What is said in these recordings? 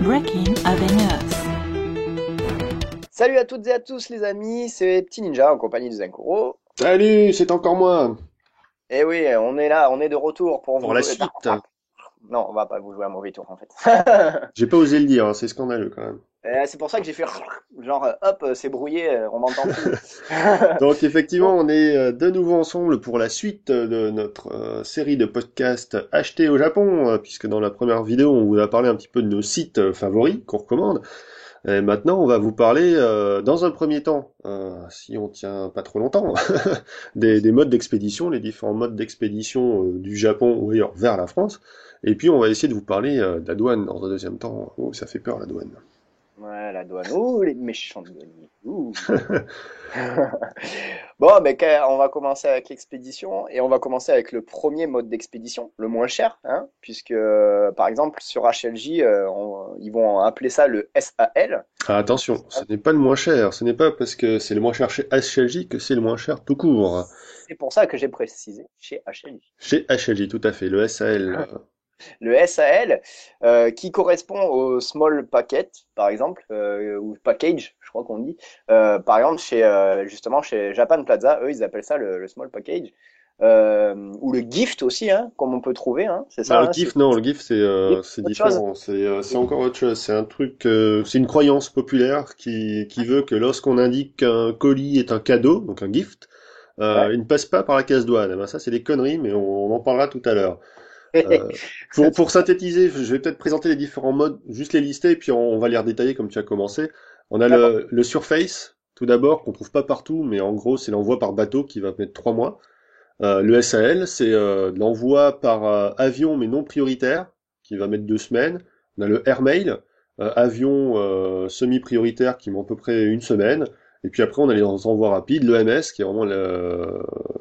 Breaking Awareness. Salut à toutes et à tous les amis, c'est Petit Ninja en compagnie de Zenkuro. Salut, c'est encore moi. Et oui, on est là, on est de retour pour Pour vous la jouer. suite. Non, on va pas vous jouer un mauvais tour en fait. J'ai pas osé le dire, hein, c'est scandaleux quand même. C'est pour ça que j'ai fait genre hop, c'est brouillé, on m'entend plus. Donc effectivement, Bon, on est de nouveau ensemble pour la suite de notre série de podcasts achetés au Japon, puisque dans la première vidéo, on vous a parlé un petit peu de nos sites favoris qu'on recommande. Et maintenant, on va vous parler, dans un premier temps, si on tient pas trop longtemps, des modes d'expédition, les différents modes d'expédition du Japon ou ailleurs vers la France. Et puis, on va essayer de vous parler de la douane dans un deuxième temps. Oh, ça fait peur, la douane. ouais, la douane, ouh, les méchants douaniers, ouh. Bon, mais on va commencer avec l'expédition et on va commencer avec le premier mode d'expédition, le moins cher, hein, puisque par exemple sur HLJ, ils vont appeler ça le SAL. Ah, Donc, attention, ce n'est pas le moins cher. Ce n'est pas parce que c'est le moins cher chez HLJ que c'est le moins cher tout court. c'est pour ça que j'ai précisé chez HLJ. Chez HLJ, tout à fait. Le SAL. Le SAL, qui correspond au small packet, par exemple, ou package, je crois qu'on dit. Par exemple, justement chez Japan Plaza, eux, ils appellent ça le small package. Ou le gift aussi, hein, comme on peut trouver, hein, c'est Alors ça, le hein, GIF, non, le GIF gift, c'est autre chose. différent, c'est encore autre chose. C'est un truc, c'est une croyance populaire qui veut que lorsqu'on indique qu'un colis est un cadeau, donc un gift, Ouais. il ne passe pas par la case douane. Eh ben, ça c'est des conneries, mais on en parlera tout à l'heure. Euh, pour synthétiser, je vais peut-être présenter les différents modes, juste les lister, et puis on va les redétailler comme tu as commencé. On a D'accord. le surface, tout d'abord, qu'on trouve pas partout, mais en gros c'est l'envoi par bateau qui va mettre 3 mois. Le SAL, c'est de l'envoi par avion mais non prioritaire, qui va mettre 2 semaines. On a le airmail, avion semi-prioritaire qui met à peu près une semaine. Et puis après, on a les envois rapides, l'EMS, qui est vraiment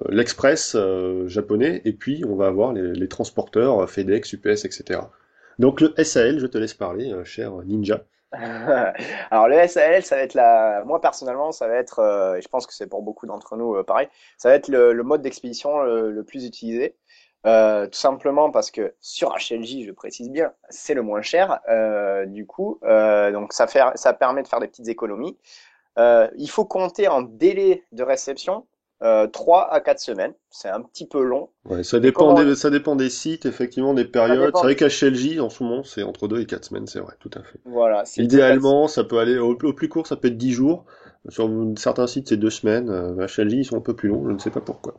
l'express japonais. Et puis, on va avoir les transporteurs, FedEx, UPS, etc. Donc le SAL, je te laisse parler, cher ninja. Alors le SAL, ça va être moi personnellement, ça va être, et je pense que c'est pour beaucoup d'entre nous pareil, ça va être le mode d'expédition le plus utilisé. Tout simplement parce que sur HLJ, je précise bien, c'est le moins cher. Du coup, donc ça permet de faire des petites économies. Il faut compter en délai de réception 3 à 4 semaines. C'est un petit peu long, Ouais, mais comment ça dépend des sites, effectivement, des ça périodes. C'est dépend vrai des sites. qu'HLJ, en ce moment, c'est entre 2 et 4 semaines, c'est vrai, tout à fait. Voilà, c'est peut-être Idéalement, ça peut aller au plus court, ça peut être 10 jours. Sur certains sites, c'est 2 semaines. HLJ, ils sont un peu plus longs, je ne sais pas pourquoi.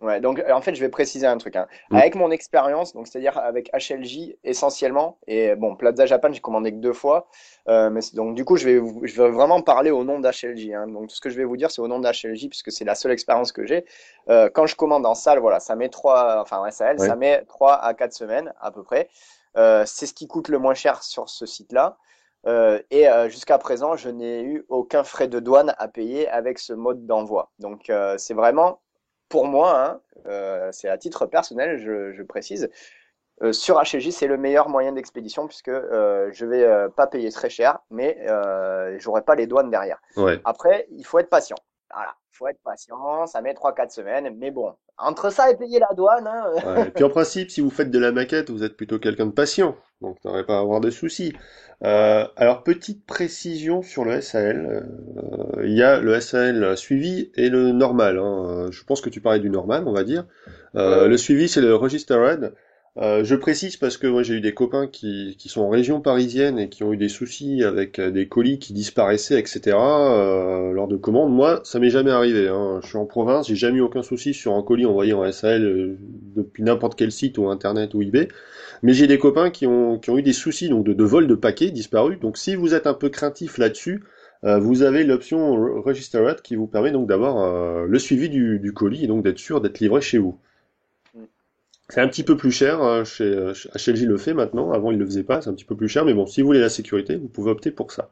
ouais, donc en fait, je vais préciser un truc, hein. Mm. Avec mon expérience, donc c'est-à-dire avec HLJ essentiellement, et bon, Plaza Japan, j'ai commandé que 2 fois, donc du coup, je vais vraiment parler au nom d'HLJ, hein. Donc tout ce que je vais vous dire, c'est au nom d'HLJ, puisque c'est la seule expérience que j'ai. Quand je commande en salle, voilà, ça met enfin en SAL, ça Ouais. met 3 à 4 semaines à peu près. C'est ce qui coûte le moins cher sur ce site-là. Jusqu'à présent, je n'ai eu aucun frais de douane à payer avec ce mode d'envoi. Donc c'est vraiment pour moi, hein, c'est à titre personnel, je précise, sur HLJ, c'est le meilleur moyen d'expédition puisque je vais pas payer très cher, mais j'aurai pas les douanes derrière. Ouais. Après, il faut être patient. Voilà, il faut être patient, ça met 3 4 semaines, mais bon, entre ça et payer la douane, hein, Ouais. Et puis en principe, si vous faites de la maquette, vous êtes plutôt quelqu'un de patient, donc vous n'aurez pas à avoir de soucis. voilà. Alors petite précision sur le SAL, il y a le SAL suivi et le normal, hein. Je pense que tu parlais du normal, on va dire. Le Euh, suivi, c'est le Registered. Je précise parce que moi j'ai eu des copains qui sont en région parisienne et qui ont eu des soucis avec des colis qui disparaissaient, etc. Lors de commandes. Moi, ça m'est jamais arrivé, hein. Je suis en province, j'ai jamais eu aucun souci sur un colis envoyé en SAL depuis n'importe quel site ou internet ou eBay. Mais j'ai des copains qui ont eu des soucis donc de vol de paquets disparus. Donc si vous êtes un peu craintif là-dessus, vous avez l'option Registered qui vous permet donc d'avoir le suivi du colis et donc d'être sûr d'être livré chez vous. C'est un petit peu plus cher, chez HLJ le fait maintenant, avant il le faisait pas, c'est un petit peu plus cher, mais bon, si vous voulez la sécurité, vous pouvez opter pour ça.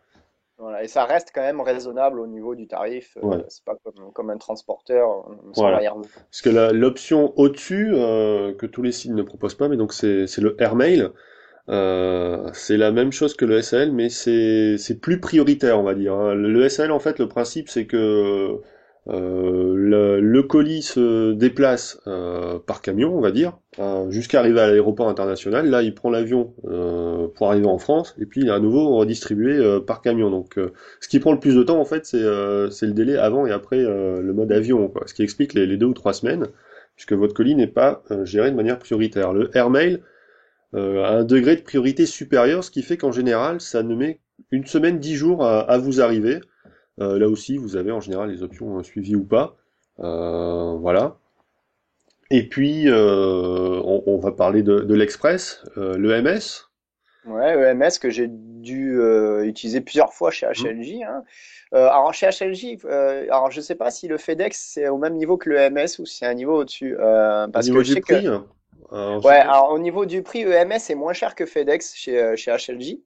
voilà. Et ça reste quand même raisonnable au niveau du tarif. Ouais, C'est pas comme un transporteur, sans voilà. arrière-goût. Parce que l'option au-dessus, que tous les sites ne proposent pas, mais donc c'est le airmail, c'est la même chose que le SAL, mais c'est plus prioritaire, on va dire, hein. Le SAL, en fait, le principe, c'est que Le colis se déplace par camion, on va dire, jusqu'à arriver à l'aéroport international. Là, il prend l'avion pour arriver en France, et puis il est à nouveau redistribué par camion. Donc, ce qui prend le plus de temps, en fait, c'est le délai avant et après le mode avion, quoi. Ce qui explique les 2 ou 3 semaines, puisque votre colis n'est pas géré de manière prioritaire. Le airmail a un degré de priorité supérieur, ce qui fait qu'en général, ça ne met 1 semaine, 10 jours à vous arriver. Là aussi, vous avez en général les options suivies ou pas. Voilà. Et puis, on va parler de l'Express, le MS. Ouais, EMS que j'ai dû utiliser plusieurs fois chez Hmm. HLJ, hein. Alors chez HLJ, alors je sais pas si le FedEx c'est au même niveau que le EMS ou si c'est un niveau au-dessus, Au parce que niveau je du sais que prix, en ouais, général, alors au niveau du prix, EMS est moins cher que FedEx chez HLJ.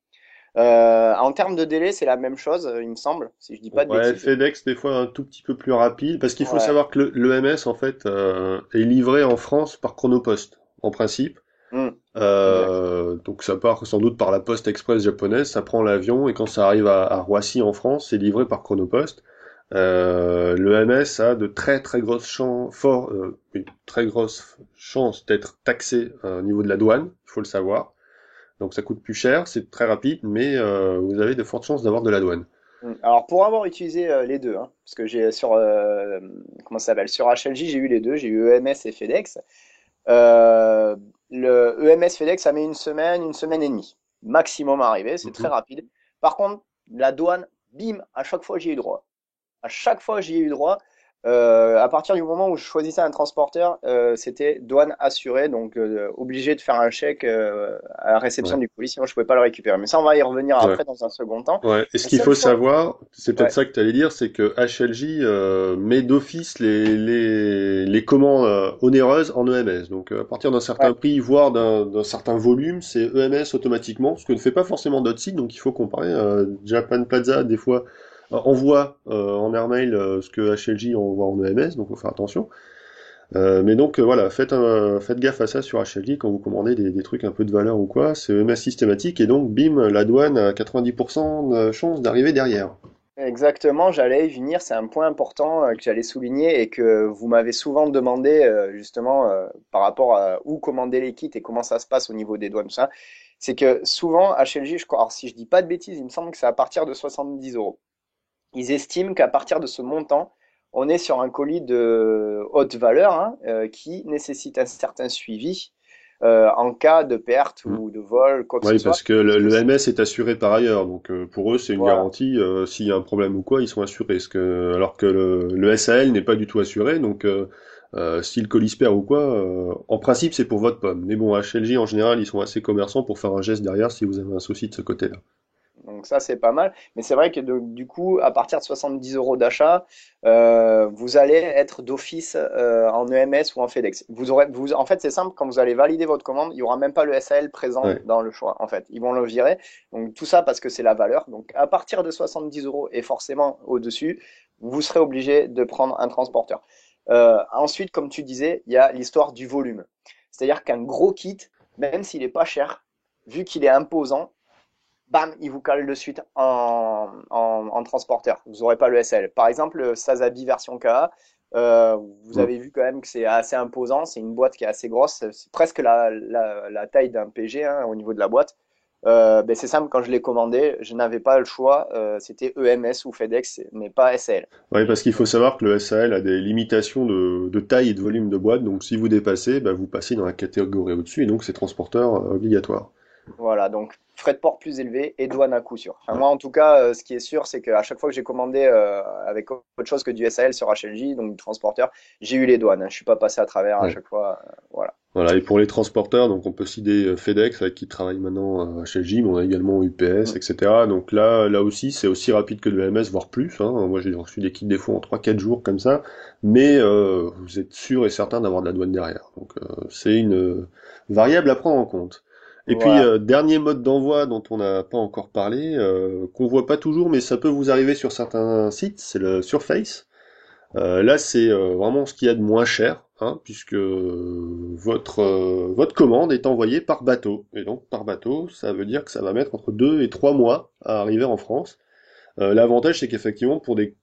En termes de délai, c'est la même chose, il me semble, si je dis pas de ouais, bêtises. FedEx des fois un tout petit peu plus rapide, parce qu'il faut Ouais. savoir que le MS en fait est livré en France par Chronopost, en principe. Hmm, exact. Donc ça part sans doute par la poste express japonaise, ça prend l'avion et quand ça arrive à Roissy en France, c'est livré par Chronopost. Le MS a de très très grosses une très grosse chance d'être taxé au niveau de la douane, il faut le savoir. Donc ça coûte plus cher, c'est très rapide, mais vous avez de fortes chances d'avoir de la douane. Alors pour avoir utilisé les deux, hein, parce que j'ai sur comment ça s'appelle, sur HLJ j'ai eu les deux, j'ai eu EMS et FedEx. Euh, le EMS FedEx, ça met une semaine et demie. Maximum à arriver, c'est très Mhm. rapide. Par contre, la douane, bim, à chaque fois j'y ai eu droit. À chaque fois j'y ai eu droit. À partir du moment où je choisissais un transporteur, c'était douane assurée, donc obligé de faire un chèque à la réception Ouais. du colis, sinon je pouvais pas le récupérer. Mais ça, on va y revenir Ouais. après dans un second temps. Ouais, et ce La qu'il seule faut fois, savoir, c'est peut-être ouais, ça que tu allais dire, c'est que HLJ met d'office les commandes onéreuses en EMS. Donc à partir d'un certain ouais, prix, voire d'un certain volume, c'est EMS automatiquement, ce que ne fait pas forcément d'autres sites, donc il faut comparer. Japan Plaza, des fois, envoie en airmail ce que HLJ envoie en EMS, donc faut faire attention. Mais donc voilà, faites gaffe à ça sur HLD quand vous commandez des trucs un peu de valeur ou quoi, c'est EMS systématique et donc bim, la douane a 90% de chance d'arriver derrière. exactement, j'allais y venir, c'est un point important que j'allais souligner et que vous m'avez souvent demandé justement par rapport à où commander les kits et comment ça se passe au niveau des douanes, tout ça. C'est que souvent, HLJ, je crois, alors si je dis pas de bêtises, il me semble que c'est à partir de 70 euros. Ils estiment qu'à partir de ce montant, on est sur un colis de haute valeur, hein, qui nécessite un certain suivi en cas de perte Hmm. ou de vol, quoi que ce Oui, soit. parce que Parce que le MS est assuré par ailleurs, donc pour eux c'est une voilà. garantie, s'il y a un problème ou quoi, ils sont assurés. Alors que le SAL n'est pas du tout assuré, donc si le colis se perd ou quoi, en principe c'est pour votre pomme. Mais bon, HLJ en général ils sont assez commerçants pour faire un geste derrière si vous avez un souci de ce côté-là. Donc ça, c'est pas mal. Mais c'est vrai que du coup, à partir de 70 euros d'achat, vous allez être d'office en EMS ou en FedEx. En fait, c'est simple, quand vous allez valider votre commande, il n'y aura même pas le SAL présent Ouais. dans le choix. En fait, ils vont le virer. Donc tout ça parce que c'est la valeur. Donc à partir de 70 euros et forcément au-dessus, vous serez obligé de prendre un transporteur. Ensuite, comme tu disais, il y a l'histoire du volume. C'est-à-dire qu'un gros kit, même s'il est pas cher, vu qu'il est imposant, bam, il vous cale de suite en transporteur. Vous n'aurez pas le SL. Par exemple, le Sazabi version KA, vous Hmm. avez vu quand même que c'est assez imposant. C'est une boîte qui est assez grosse. C'est presque la taille d'un PG, hein, au niveau de la boîte. Ben c'est simple, quand je l'ai commandé, je n'avais pas le choix. C'était EMS ou FedEx, mais pas SL. Oui, parce qu'il faut Donc, savoir que le SAL a des limitations de taille et de volume de boîte, donc si vous dépassez, bah, vous passez dans la catégorie au-dessus, et donc c'est transporteur obligatoire. voilà, donc frais de port plus élevés et douane à coup sûr. Enfin, Ouais. moi, en tout cas, ce qui est sûr, c'est qu'à chaque fois que j'ai commandé avec autre chose que du SAL sur HLJ, donc du transporteur, j'ai eu les douanes, hein. Je suis pas passé à travers à Ouais. chaque fois. Voilà. Voilà, et pour les transporteurs, donc on peut citer FedEx avec qui travaille maintenant chez Jim, on a également UPS, Mm. etc. Donc là aussi, c'est aussi rapide que le MS, voire plus, hein. Moi, j'ai reçu des kits des fois en 3 4 jours comme ça, mais vous êtes sûr et certain d'avoir de la douane derrière. Donc c'est une variable à prendre en compte. Et puis Voilà. dernier mode d'envoi dont on n'a pas encore parlé, qu'on voit pas toujours, mais ça peut vous arriver sur certains sites, c'est le Surface. Là, c'est vraiment ce qu'il y a de moins cher, hein, puisque votre commande est envoyée par bateau. Et donc, par bateau, ça veut dire que ça va mettre entre 2 et 3 mois à arriver en France. L'avantage, c'est qu'effectivement, pour des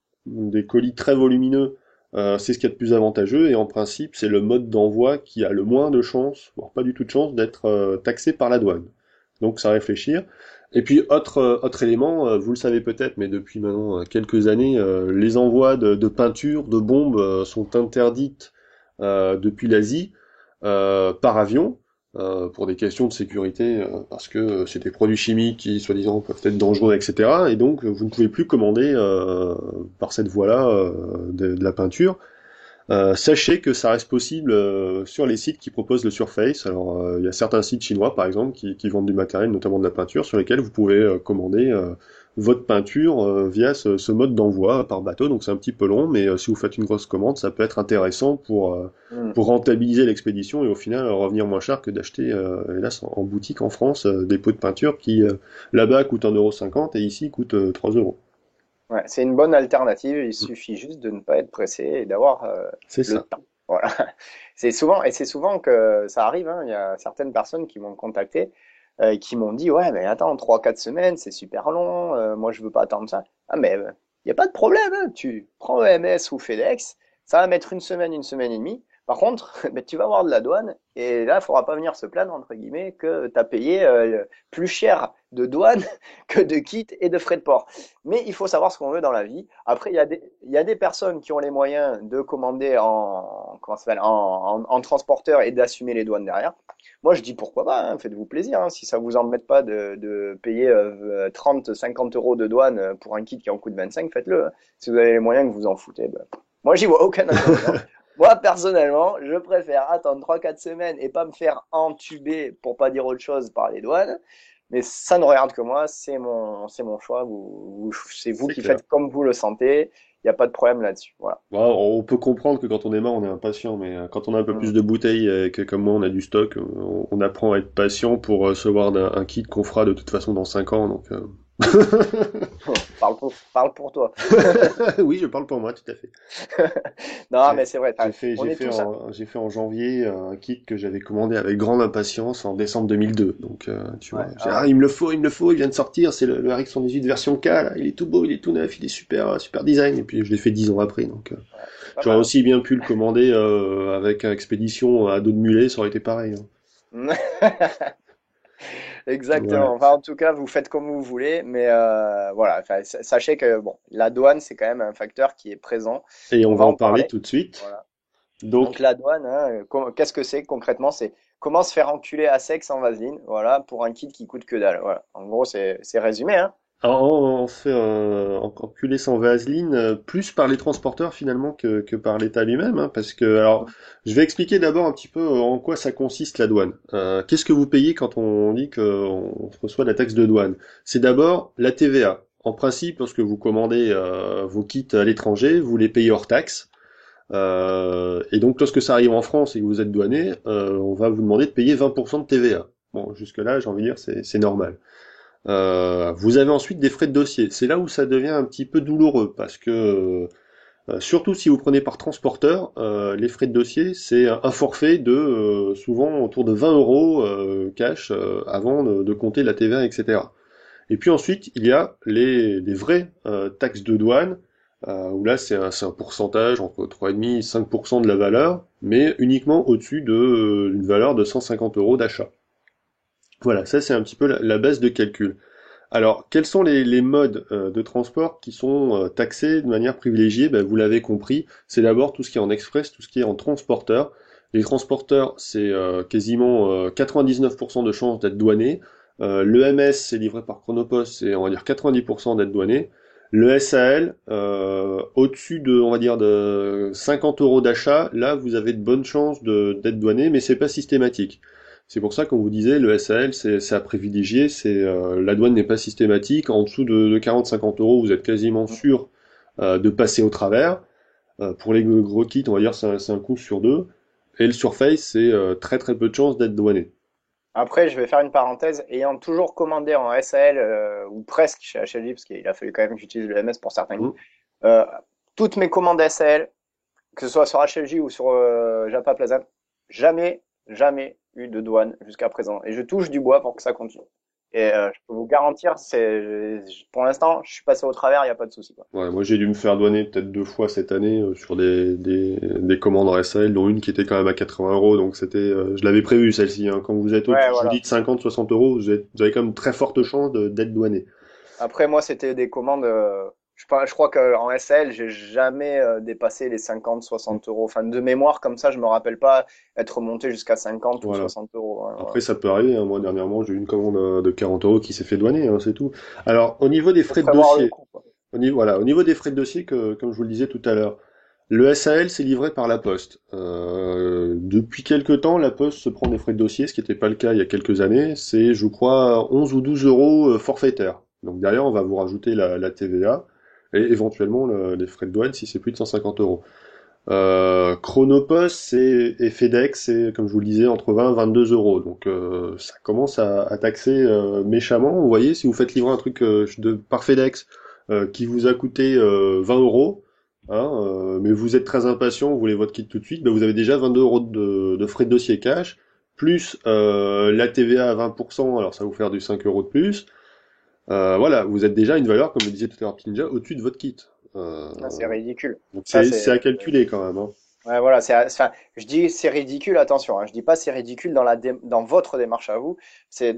colis très volumineux, C'est ce qu'il y a de plus avantageux et en principe, c'est le mode d'envoi qui a le moins de chances, voire pas du tout de chance, d'être taxé par la douane. Donc ça à réfléchir. Et puis autre élément, vous le savez peut-être, mais depuis maintenant quelques années, les envois de peinture, de bombes sont interdites depuis l'Asie par avion pour des questions de sécurité, parce que c'est des produits chimiques qui, soi-disant, peuvent être dangereux, etc. Et donc, vous ne pouvez plus commander par cette voie-là de la peinture. Sachez que ça reste possible sur les sites qui proposent le Surface. Alors, il y a certains sites chinois, par exemple, qui vendent du matériel, notamment de la peinture, sur lesquels vous pouvez commander votre peinture via ce mode d'envoi par bateau. Donc, c'est un petit peu long, mais si vous faites une grosse commande, ça peut être intéressant Hmm. pour rentabiliser l'expédition et au final revenir moins cher que d'acheter, hélas, en boutique en France, des pots de peinture qui, là-bas, coûtent 1,50 € et ici coûtent 3 €. Ouais, c'est une bonne alternative. Il suffit juste de ne pas être pressé et d'avoir C'est le ça. temps. Voilà. C'est souvent que ça arrive, hein. Il y a certaines personnes qui m'ont contacté, qui m'ont dit, ouais, mais attends, 3 4 semaines, c'est super long. Moi, je veux pas attendre ça. Ah, mais il n'y a pas de problème, hein. Tu prends EMS ou FedEx, ça va mettre une semaine et demie. Par contre, ben, tu vas avoir de la douane et là, il faudra pas venir se plaindre, entre guillemets, que tu as payé plus cher de douane que de kit et de frais de port. Mais il faut savoir ce qu'on veut dans la vie. Après, il y a des personnes qui ont les moyens de commander comment ça s'appelle, en transporteur et d'assumer les douanes derrière. Moi, je dis pourquoi pas, hein, faites-vous plaisir. Hein, si ça vous embête pas de payer 30, 50 euros de douane pour un kit qui en coûte 25, faites-le. Hein. Si vous avez les moyens que vous en foutez, ben, moi, j'y vois aucun inconvénient. Moi, personnellement, je préfère attendre 3 4 semaines et pas me faire entuber, pour pas dire autre chose, par les douanes. Mais ça ne regarde que moi, c'est mon choix. C'est vous C'est qui clair. faites comme vous le sentez. Il n'y a pas de problème là-dessus. Voilà. Bon, on peut comprendre que quand on démarre, on est impatient, mais quand on a un peu plus Mm. de bouteilles et que comme moi on a du stock, on apprend à être patient pour recevoir un kit qu'on fera de toute façon dans 5 ans. Donc, Parle pour toi. oui, je parle pour moi, tout à fait. Non, mais J'ai c'est vrai. On est tous. j'ai fait en janvier un kit que j'avais commandé avec grande impatience en décembre 2002. Donc, tu Ouais, vois, ah ah, ouais. il me le faut, il vient de sortir, c'est le RX 118 version K, là. Il est tout beau, il est tout neuf, il est super, super design. Et puis je l'ai fait 10 ans après, donc Ouais, c'est pas j'aurais mal. aussi bien pu le commander avec un expédition à dos de mulet, ça aurait été pareil. Hein. Hein. Exactement. Voilà. Enfin, en tout cas, vous faites comme vous voulez, mais voilà. Enfin, sachez que bon, la douane, c'est quand même un facteur qui est présent. Et on On va va en en parler parler. tout de suite. Voilà. Donc Donc, la douane, hein, qu'est-ce que c'est concrètement? C'est comment se faire enculer à sec sans vaseline, voilà, pour un kit qui coûte que dalle. Voilà. En gros, c'est résumé, hein. on se fait enculer sans vaseline, plus par les transporteurs finalement que par l'État lui-même, hein, parce que, alors, je vais expliquer d'abord un petit peu en quoi ça consiste la douane. Qu'est-ce que vous payez quand on dit qu'on reçoit la taxe de douane? C'est d'abord la TVA. En principe, lorsque vous commandez vos kits à l'étranger, vous les payez hors taxe. Et donc, lorsque ça arrive en France et que vous êtes douané, on va vous demander de payer 20% de TVA. Bon, jusque-là, j'ai envie de dire, c'est normal. Vous avez ensuite des frais de dossier. C'est là où ça devient un petit peu douloureux parce que surtout si vous prenez par transporteur, les frais de dossier, c'est un forfait de souvent autour de 20 € cash avant de compter la TVA, etc. Et puis ensuite, il y a les vraies taxes de douane, où là c'est un pourcentage entre 3,5 et 5% de la valeur, mais uniquement au-dessus d'une valeur de 150 € d'achat. Voilà, ça c'est un petit peu la base de calcul. Alors, quels sont les modes de transport qui sont taxés de manière privilégiée? Ben, vous l'avez compris, c'est d'abord tout ce qui est en express, tout ce qui est en transporteur. Les transporteurs, c'est quasiment 99% de chances d'être douané. Le MS, c'est livré par Chronopost, c'est on va dire 90% d'être douané. Le SAL, au-dessus de, on va dire, de 50 € d'achat, là, vous avez de bonnes chances d'être douané, mais c'est pas systématique. C'est pour ça qu'on vous disait, le SAL, c'est à privilégier, la douane n'est pas systématique. En dessous de 40-50 €, vous êtes quasiment sûr de passer au travers. Pour les gros kits, on va dire c'est un coup sur deux. Et le Surface, c'est très très peu de chances d'être douané. Après, je vais faire une parenthèse. Ayant toujours commandé en SAL ou presque chez HLG, parce qu'il a fallu quand même que j'utilise le MS pour certains kits, Hum. euh, toutes mes commandes SAL, que ce soit sur HLJ ou sur Japa Plaza, jamais eu de douane jusqu'à présent. Et je touche du bois pour que ça continue. Et je peux vous garantir, pour l'instant, je suis passé au travers, il n'y a pas de souci, quoi. Ouais, moi j'ai dû me faire douaner peut-être 2 fois cette année sur des commandes RSAL, dont une qui était quand même à 80 euros, donc je l'avais prévu celle-ci, hein. Quand vous êtes Ouais, je vous dis voilà. de 50, 60 euros, vous avez quand même très forte chance d'être douané. Après, moi, c'était des commandes. Je crois qu'en SL, j'ai jamais dépassé les 50, Mm. 60 euros. Enfin, de mémoire, comme ça, je me rappelle pas être monté jusqu'à 50 ou Voilà. 60 euros, hein, Après voilà. ça peut arriver, hein. Moi dernièrement j'ai eu une commande de 40 euros qui s'est fait douaner, hein, c'est tout. Alors au niveau des Faut frais de prévoir le dossier, coup, quoi. voilà, au niveau des frais de dossier, comme je vous le disais tout à l'heure, le SAL, c'est livré par la Poste. Depuis quelque temps, la Poste se prend des frais de dossier, ce qui n'était pas le cas il y a quelques années. C'est, je crois, 11 ou 12 euros forfaitaires. Donc derrière, on va vous rajouter la TVA et éventuellement les frais de douane si c'est plus de 150 euros. Chronopost et FedEx, c'est, comme je vous le disais, entre 20 et 22 euros. Donc ça commence à taxer méchamment. Vous voyez, si vous faites livrer un truc par FedEx qui vous a coûté 20 euros, hein, mais vous êtes très impatient, vous voulez votre kit tout de suite, ben vous avez déjà 22 euros de frais de dossier cash, plus la TVA à 20%, alors ça va vous faire du 5 euros de plus. Voilà, vous êtes déjà une valeur, comme le disait tout à l'heure Petit Ninja, au-dessus de votre kit. Euh, Ah, c'est ridicule. donc Ça, c'est c'est. à calculer quand même, hein. Ouais, voilà, enfin, je dis c'est ridicule, attention, hein, je dis pas c'est ridicule dans votre démarche à vous, c'est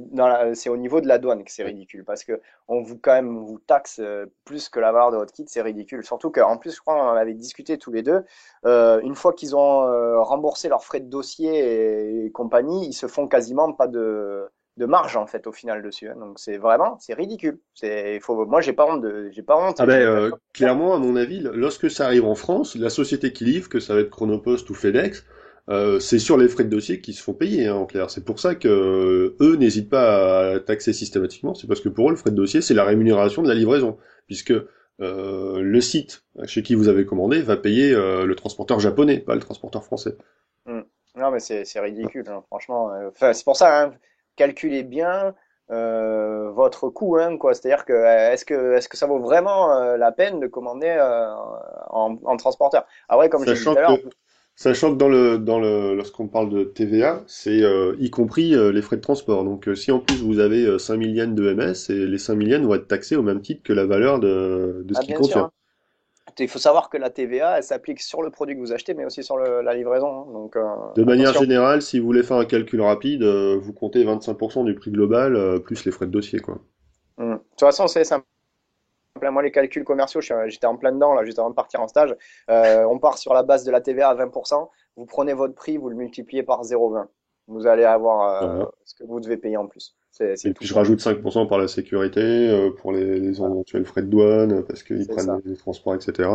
au niveau de la douane que c'est ridicule, parce que on vous quand même vous taxe plus que la valeur de votre kit, c'est ridicule. Surtout qu'en plus, je crois, on en avait discuté tous les deux, une fois qu'ils ont remboursé leurs frais de dossier et compagnie, ils se font quasiment pas de marge en fait au final dessus, hein. Donc c'est ridicule. Moi j'ai pas honte Ah et je ben me cache pas. clairement, à mon avis, lorsque ça arrive en France, la société qui livre, que ça va être Chronopost ou FedEx, c'est sur les frais de dossier qui se font payer, hein, en clair. C'est pour ça que eux n'hésitent pas à taxer systématiquement. C'est parce que pour eux, le frais de dossier, c'est la rémunération de la livraison, puisque le site chez qui vous avez commandé va payer le transporteur japonais, pas le transporteur français. Mm. Non, mais c'est ridicule, hein, franchement. Enfin, c'est pour ça, hein, calculez bien votre coût, hein, quoi. C'est-à-dire que est-ce que ça vaut vraiment la peine de commander en transporteur? Ah ouais, comme j'ai dit tout Sachant à l'heure. que Sachant que lorsqu'on parle de TVA, c'est y compris les frais de transport. Donc, si en plus vous avez 5000 yens de MS, et les 5000 yens vont être taxés au même titre que la valeur de ce Ah qu'il bien sûr, contient. hein. Il faut savoir que la TVA, elle s'applique sur le produit que vous achetez, mais aussi sur la livraison, hein. Donc De manière attention. générale, si vous voulez faire un calcul rapide, vous comptez 25% du prix global plus les frais de dossier, quoi. Mm. De toute façon, c'est simple. Moi, les calculs commerciaux, j'étais en plein dedans, là, juste avant de partir en stage. On part sur la base de la TVA à 20%. Vous prenez votre prix, vous le multipliez par 0,20. Vous allez avoir Voilà. ce que vous devez payer en plus. C'est Et tout puis je simple. rajoute 5% par la sécurité, pour les Voilà. éventuels frais de douane, parce qu'ils C'est prennent ça. les transports, etc.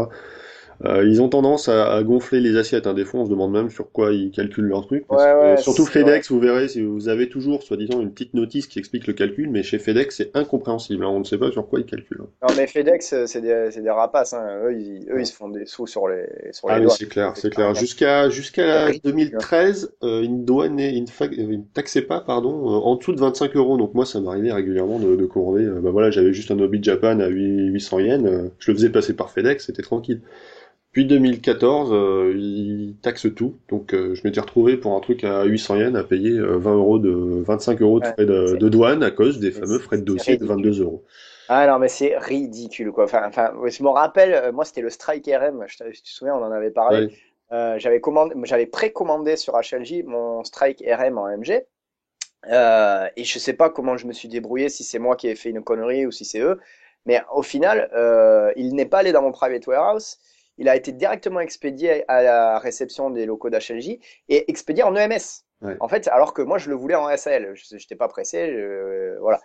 Ils ont tendance à gonfler les assiettes, hein. Des fois, on se demande même sur quoi ils calculent leur truc, parce Ouais, que ouais, surtout c'est vrai. FedEx, vous verrez, si vous avez toujours, soi-disant, une petite notice qui explique le calcul, mais chez FedEx, c'est incompréhensible, hein. On ne sait pas sur quoi ils calculent, hein. Non, mais FedEx, c'est des rapaces, hein. Eux, ils Ouais. se font des sous sur Ah les mais douanes. c'est clair, C'est c'est clair. clairement Jusqu'à ridicule, hein. 2013, une douane ils ne taxaient pas, pardon, en dessous de 25 euros. Donc moi, ça m'arrivait régulièrement de commander. Bah voilà, j'avais juste un Obi Japan à 800 yens, je le faisais passer par FedEx, c'était tranquille. Puis 2014, ils taxent tout. Donc je m'étais retrouvé pour un truc à 800 yens à payer 25 euros de Ouais, frais de douane à cause des mais fameux frais de c'est dossier de ridicule. 22 euros. Ah non, mais c'est ridicule, quoi. Enfin, ouais, je me rappelle, moi, c'était le Strike RM. Si tu te souviens, on en avait parlé. Ouais. J'avais précommandé sur HLJ mon Strike RM en MG. Et je sais pas comment je me suis débrouillé, si c'est moi qui ai fait une connerie ou si c'est eux. Mais au final, il n'est pas allé dans mon private warehouse. Il a été directement expédié à la réception des locaux d'HLJ et expédié en EMS. Ouais. En fait, alors que moi, je le voulais en SAL. Je n'étais pas pressé. Voilà.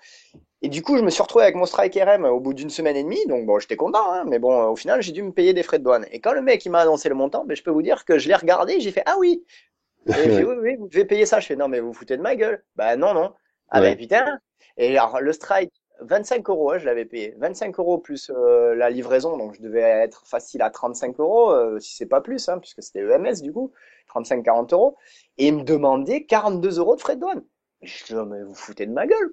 Et du coup, je me suis retrouvé avec mon Strike RM au bout d'une semaine et demie. Donc, bon, j'étais content, hein, mais bon, au final, j'ai dû me payer des frais de douane. Et quand le mec il m'a annoncé le montant, ben, je peux vous dire que je l'ai regardé, j'ai fait ah oui. Et il fait oui, oui, vous devez payer ça. Je fais non, mais vous vous foutez de ma gueule. Bah non, non. Ah ben Ouais. putain. Et alors, le Strike, 25 euros, hein, je l'avais payé. 25 euros plus la livraison, donc je devais être facile à 35 euros, si c'est pas plus, hein, puisque c'était EMS du coup, 35-40 euros. Et il me demandait 42 euros de frais de douane. Je dis, non, mais vous foutez de ma gueule.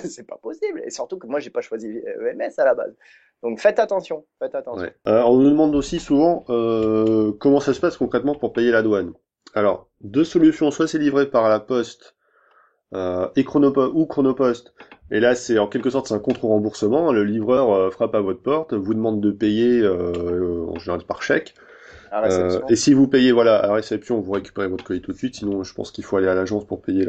C'est pas possible. Et surtout que moi, j'ai pas choisi EMS à la base. Donc faites attention, faites attention. Ouais. On nous demande aussi souvent comment ça se passe concrètement pour payer la douane. Alors, deux solutions, soit c'est livré par la poste ou Chronopost. Et là, c'est en quelque sorte c'est un contre-remboursement. Le livreur frappe à votre porte, vous demande de payer en général par chèque. à la réception. Et si vous payez voilà à la réception, vous récupérez votre colis tout de suite. Sinon, je pense qu'il faut aller à l'agence pour payer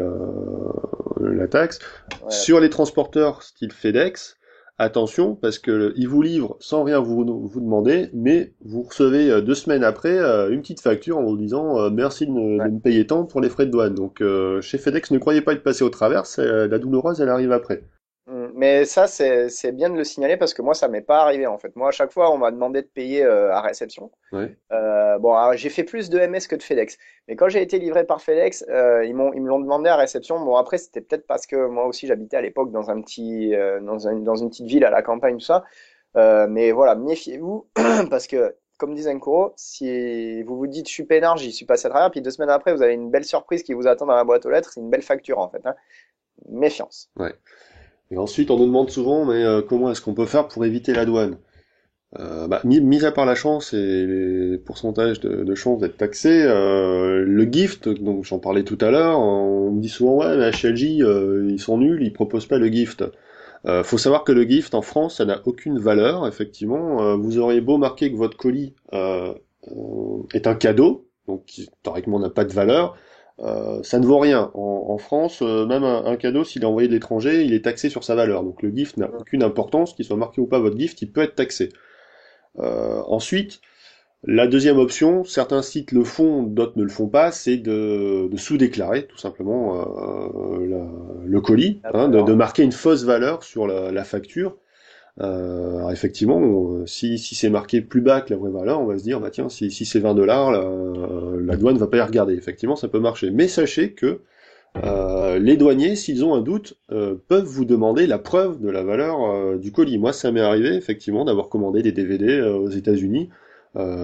la taxe. Ouais, la Sur taxe. les transporteurs style FedEx, attention parce que ils vous livrent sans rien vous demander, mais vous recevez 2 semaines après une petite facture en vous disant merci de Ouais. me payer tant pour les frais de douane. Donc chez FedEx, ne croyez pas être passé au travers, la douloureuse elle arrive après. Mais ça, c'est bien de le signaler parce que moi, ça m'est pas arrivé en fait. Moi, à chaque fois, on m'a demandé de payer à réception. Ouais. Bon, alors, j'ai fait plus de MS que de FedEx. Mais quand j'ai été livré par FedEx, ils me l'ont demandé à réception. Bon, après, c'était peut-être parce que moi aussi, j'habitais à l'époque dans un petit, dans une petite ville à la campagne, tout ça. Mais voilà, méfiez-vous parce que, comme disait Nkoro, si vous vous dites je suis peinard, j'y suis passé à travers, puis 2 semaines après, vous avez une belle surprise qui vous attend dans la boîte aux lettres, c'est une belle facture en fait, hein. Méfiance. Ouais. Et ensuite, on nous demande souvent, mais comment est-ce qu'on peut faire pour éviter la douane? Mis à part la chance et les pourcentages de chances d'être taxé, le gift, donc j'en parlais tout à l'heure, on me dit souvent ouais, mais HLJ, ils sont nuls, ils proposent pas le gift. Faut savoir que le gift en France, ça n'a aucune valeur, effectivement. Vous auriez beau marquer que votre colis est un cadeau, donc qui théoriquement n'a pas de valeur, ça ne vaut rien. En France, même un cadeau, s'il est envoyé de l'étranger, il est taxé sur sa valeur. Donc le gift n'a aucune importance, qu'il soit marqué ou pas votre gift, il peut être taxé. Ensuite, la deuxième option, certains sites le font, d'autres ne le font pas, c'est de sous-déclarer tout simplement le colis, La hein, valeur, de ouais. marquer une fausse valeur sur la facture. Alors effectivement, si c'est marqué plus bas que la vraie valeur, on va se dire, bah tiens, si c'est 20 $, la douane va pas y regarder. Effectivement, ça peut marcher. Mais sachez que les douaniers, s'ils ont un doute, peuvent vous demander la preuve de la valeur du colis. Moi, ça m'est arrivé effectivement d'avoir commandé des DVD aux États-Unis.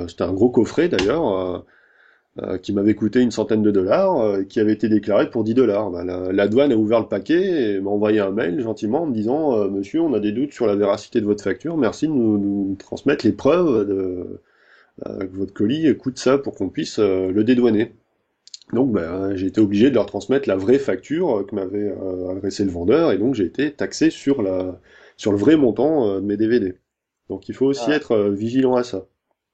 C'était un gros coffret d'ailleurs, qui m'avait coûté une centaine de dollars, qui avait été déclaré pour 10 dollars. La douane a ouvert le paquet et m'a envoyé un mail gentiment en me disant Monsieur, on a des doutes sur la véracité de votre facture, merci de nous transmettre les preuves que votre colis coûte ça pour qu'on puisse le dédouaner. Donc j'ai été obligé de leur transmettre la vraie facture que m'avait adressé le vendeur et donc j'ai été taxé sur le vrai montant de mes DVD. Donc il faut aussi Voilà. être vigilant à ça.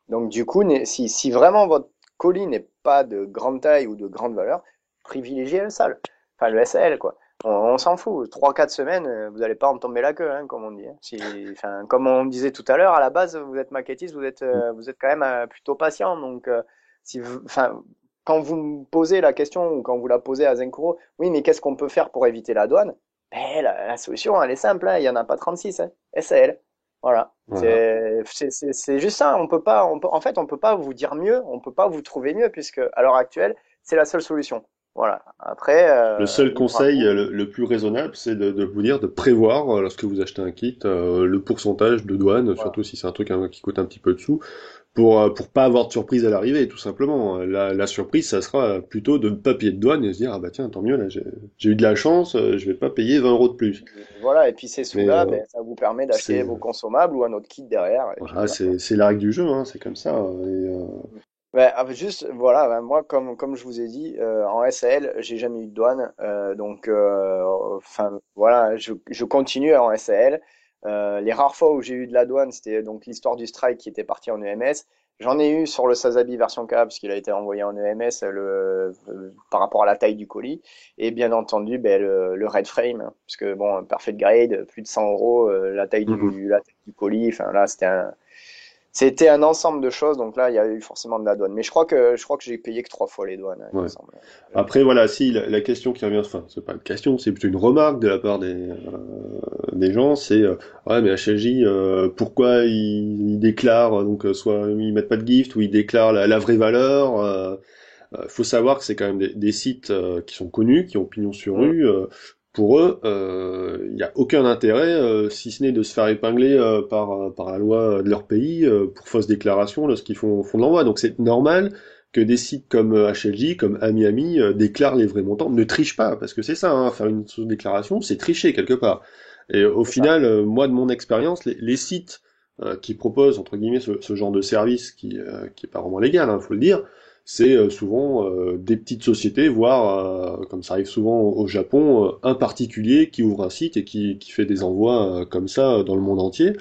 Donc du coup, si vraiment votre colis n'est pas de grande taille ou de grande valeur, privilégiez le SAL. Enfin, le SAL, quoi. On s'en fout. 3, 4 semaines, vous n'allez pas en tomber la queue, hein, comme on dit, hein. Enfin, comme on disait tout à l'heure, à la base, vous êtes maquettiste, vous êtes quand même plutôt patient. Donc, enfin, quand vous me posez la question ou quand vous la posez à Zenkuro, oui, mais qu'est-ce qu'on peut faire pour éviter la douane? Ben, la solution, elle est simple, hein, il y en a pas 36, hein. SAL. Voilà. Voilà. C'est juste ça. En fait, on peut pas vous dire mieux, on peut pas vous trouver mieux puisque à l'heure actuelle, c'est la seule solution. Voilà. Après, Le seul libre à conseil vous. le plus raisonnable, c'est de vous dire de prévoir, lorsque vous achetez un kit, le pourcentage de douane, Voilà. surtout si c'est un truc qui coûte un petit peu de sous, pour pas avoir de surprise à l'arrivée, tout simplement. La surprise, ça sera plutôt de ne pas payer de douane et se dire, ah bah tiens, tant mieux, là, j'ai eu de la chance, je vais pas payer 20 € de plus. Voilà. Et puis ces Mais sous-là, ben, ça vous permet d'acheter c'est vos consommables ou un autre kit derrière. Et puis voilà, voilà, quoi. c'est la règle du jeu, hein, c'est comme ça. Ouais, juste, voilà, ben, moi, comme je vous ai dit, en SAL, j'ai jamais eu de douane. Donc, enfin, voilà, je continue en SAL. Les rares fois où j'ai eu de la douane, c'était donc l'histoire du strike qui était parti en EMS. J'en ai eu sur le Sazabi version K, parce qu'il a été envoyé en EMS par rapport à la taille du colis. Et bien entendu, ben, le Red Frame, hein, puisque bon, Perfect Grade, plus de 100 euros, Mhm. la taille du colis. Enfin, là, c'était un ensemble de choses, donc là, il y a eu forcément de la douane. Mais je crois que j'ai payé que 3 fois les douanes, hein, il me Ouais. semble. Après, voilà, si la question qui revient, enfin, c'est pas une question, c'est plutôt une remarque de la part des gens, c'est ouais, mais HLJ, pourquoi ils déclarent, donc soit ils mettent pas de gift ou ils déclarent la vraie valeur. Faut savoir que c'est quand même des sites qui sont connus, qui ont pignon sur Mm. rue. Pour eux, il n'y a aucun intérêt, si ce n'est de se faire épingler par la loi de leur pays pour fausse déclaration lorsqu'ils font de l'envoi. Donc c'est normal que des sites comme HLJ, comme Amiami, déclarent les vrais montants. Ne triche pas, parce que c'est ça, hein, faire une fausse déclaration, c'est tricher quelque part. Et au C'est ça. final, moi de mon expérience, les sites qui proposent entre guillemets ce genre de service qui est pas vraiment légal, hein, faut le dire, c'est souvent des petites sociétés, voire, comme ça arrive souvent au Japon, un particulier qui ouvre un site et qui fait des envois comme ça dans le monde entier,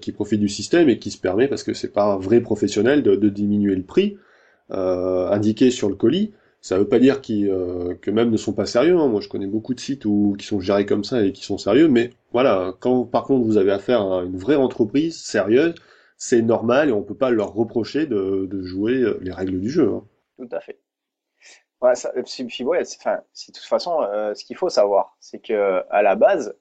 qui profite du système et qui se permet, parce que c'est pas un vrai professionnel, de diminuer le prix indiqué sur le colis. Ça veut pas dire que même ne sont pas sérieux, hein. Moi, je connais beaucoup de sites qui sont gérés comme ça et qui sont sérieux, mais voilà, quand par contre vous avez affaire à une vraie entreprise sérieuse, c'est normal et on peut pas leur reprocher de jouer les règles du jeu, hein. Tout à fait. Ouais, ça, puis ouais, enfin, de toute façon, ce qu'il faut savoir, c'est que à la base,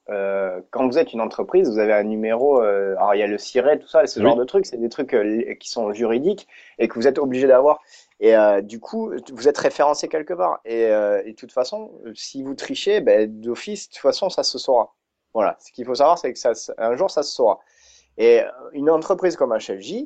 quand vous êtes une entreprise, vous avez un numéro. Alors il y a le SIRET, tout ça, ce genre Oui. de trucs, c'est des trucs qui sont juridiques et que vous êtes obligé d'avoir. Et du coup, vous êtes référencé quelque part. Et de toute façon, si vous trichez, ben, d'office, de toute façon, ça se saura. Voilà. Ce qu'il faut savoir, c'est que un jour, ça se saura. Et une entreprise comme HLJ,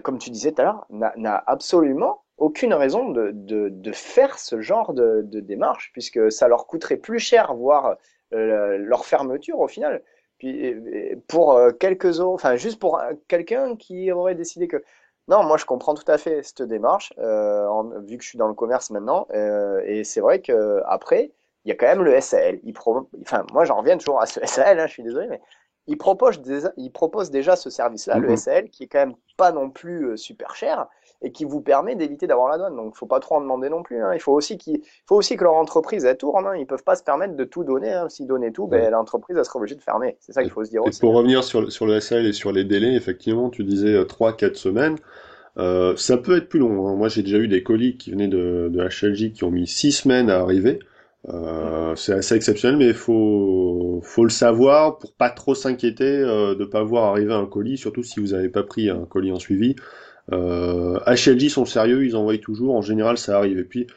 comme tu disais tout à l'heure, n'a absolument aucune raison de faire ce genre de démarche, puisque ça leur coûterait plus cher, voire leur fermeture au final. Puis pour quelques euros, enfin juste pour quelqu'un qui aurait décidé que non, moi je comprends tout à fait cette démarche, vu que je suis dans le commerce maintenant, et c'est vrai que après il y a quand même le SAL. Enfin moi j'en reviens toujours à ce SAL, hein, je suis désolé, mais il propose déjà ce service-là, le Mhm. SAL, qui est quand même pas non plus super cher et qui vous permet d'éviter d'avoir la douane. Donc, il faut pas trop en demander non plus, hein. Il faut aussi que leur entreprise elle tourne, hein. Ils peuvent pas se permettre de tout donner, hein. S'ils donnaient tout, Ouais. ben, l'entreprise elle serait obligée de fermer. C'est ça Et, qu'il faut se dire et aussi, pour hein. revenir sur le SL et sur les délais, effectivement, tu disais 3-4 semaines. Ça peut être plus long, hein. Moi, j'ai déjà eu des colis qui venaient de HLJ qui ont mis 6 semaines à arriver. Mm. C'est assez exceptionnel, mais faut le savoir pour pas trop s'inquiéter de pas voir arriver un colis, surtout si vous n'avez pas pris un colis en suivi. HLJ sont sérieux, ils envoient toujours. En général, ça arrive. Et puis,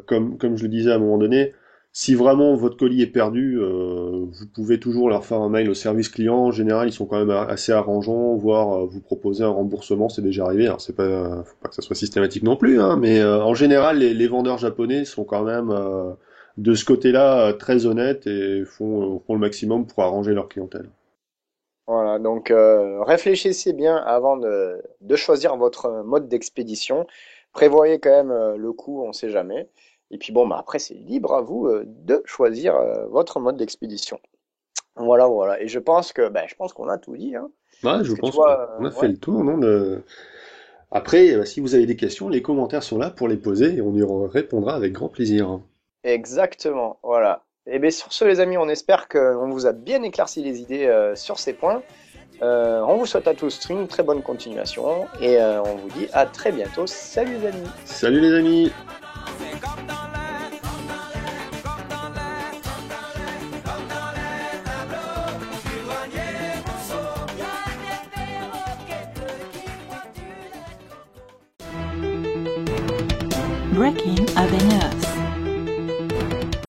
comme je le disais à un moment donné, si vraiment votre colis est perdu, vous pouvez toujours leur faire un mail au service client. En général, ils sont quand même assez arrangeants, voire vous proposer un remboursement, c'est déjà arrivé. Alors, faut pas que ça soit systématique non plus, hein, mais en général, les vendeurs japonais sont quand même de ce côté-là très honnêtes et font le maximum pour arranger leur clientèle. Voilà, donc réfléchissez bien avant de choisir votre mode d'expédition. Prévoyez quand même le coût, on sait jamais. Et puis bon, bah, après, c'est libre à vous de choisir votre mode d'expédition. Voilà, voilà. Et je pense qu'on a tout dit, hein. Ouais, je Parce que tu pense qu'on vois, a fait ouais, le tour, non, Après, si vous avez des questions, les commentaires sont là pour les poser et on y répondra avec grand plaisir. exactement, voilà. Et bien sur ce, les amis, on espère qu'on vous a bien éclairci les idées sur ces points. On vous souhaite à tous une très bonne continuation et on vous dit à très bientôt. Salut les amis! Salut les amis! Breaking Avenues.